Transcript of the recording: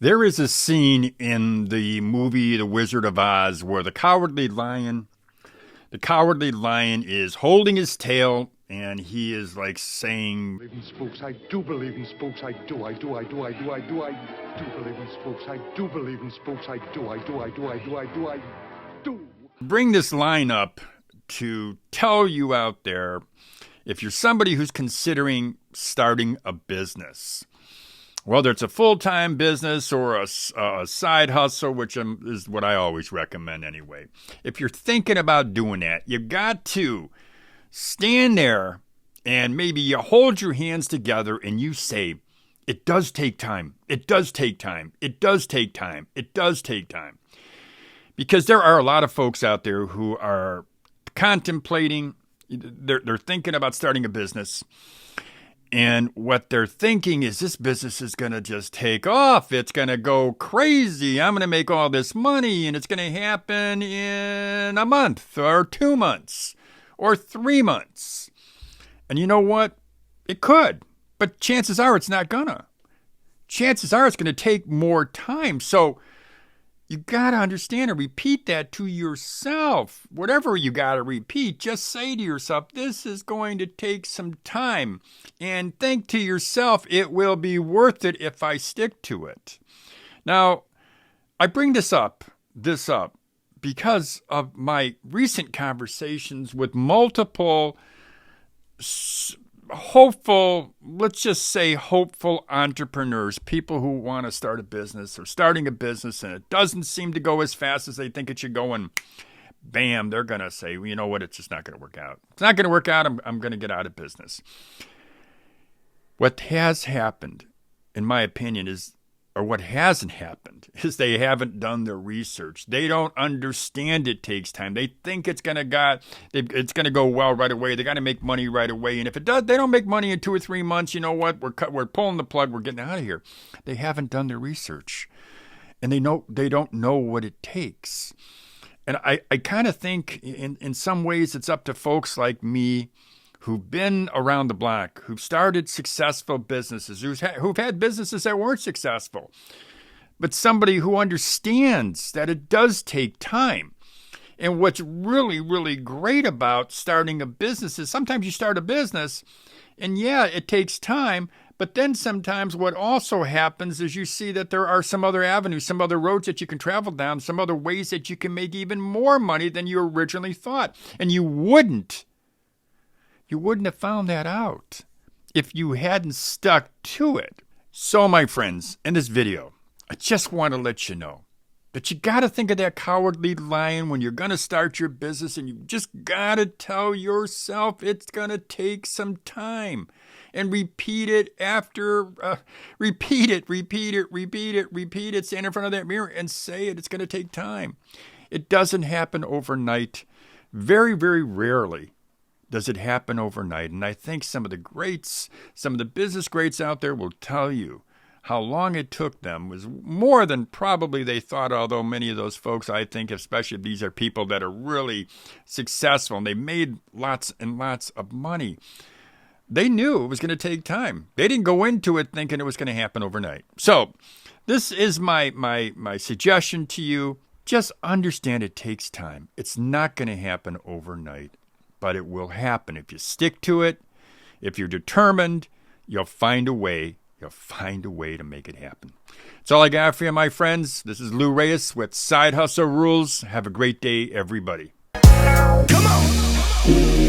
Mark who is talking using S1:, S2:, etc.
S1: There is a scene in the movie The Wizard of Oz where the cowardly lion is holding his tail and he is like saying,
S2: I believe in spooks. I do believe in spooks. I do believe in spooks. I do believe in spooks. I do.
S1: Bring this line up to tell you out there, if you're somebody who's considering starting a business, whether it's a full-time business or a side hustle, which is what I always recommend anyway. If you're thinking about doing that, you got to stand there and maybe you hold your hands together and you say, it does take time. It does take time. It does take time. It does take time. Because there are a lot of folks out there who are contemplating, they're thinking about starting a business. And what they're thinking is this business is going to just take off. It's going to go crazy. I'm going to make all this money and it's going to happen in a month or 2 months or 3 months. And you know what? It could, but chances are it's not gonna. Chances are it's going to take more time. So you got to understand and repeat that to yourself. Whatever you got to repeat, just say to yourself, this is going to take some time. And think to yourself, it will be worth it if I stick to it. Now, I bring this up because of my recent conversations with multiple hopeful entrepreneurs, people who want to start a business or starting a business and it doesn't seem to go as fast as they think it should go, and bam, they're going to say, well, you know what, it's just not going to work out. It's not going to work out. I'm going to get out of business. What has happened, in my opinion, what hasn't happened is they haven't done their research. They don't understand it takes time. They think it's going to go well right away. They got to make money right away. And if it does, they don't make money in 2 or 3 months. You know what? We're pulling the plug. We're getting out of here. They haven't done their research, and they don't know what it takes. And I kind of think in some ways it's up to folks like me who've been around the block, who've started successful businesses, who've had businesses that weren't successful, but somebody who understands that it does take time. And what's really, really great about starting a business is sometimes you start a business and yeah, it takes time, but then sometimes what also happens is you see that there are some other avenues, some other roads that you can travel down, some other ways that you can make even more money than you originally thought. And you wouldn't have found that out if you hadn't stuck to it. So, my friends, in this video, I just want to let you know that you got to think of that cowardly lion when you're going to start your business, and you just got to tell yourself it's going to take some time. And repeat it repeat it, stand in front of that mirror and say it. It's going to take time. It doesn't happen overnight. Very, very rarely does it happen overnight. And I think some of the business greats out there will tell you how long it took them was more than probably they thought, although many of those folks, I think, especially if these are people that are really successful and they made lots and lots of money, they knew it was going to take time. They didn't go into it thinking it was going to happen overnight. So this is my suggestion to you. Just understand it takes time. It's not going to happen overnight. But it will happen. If you stick to it, if you're determined, you'll find a way. You'll find a way to make it happen. That's all I got for you, my friends. This is Lou Reyes with Side Hustle Rules. Have a great day, everybody.
S3: Come on!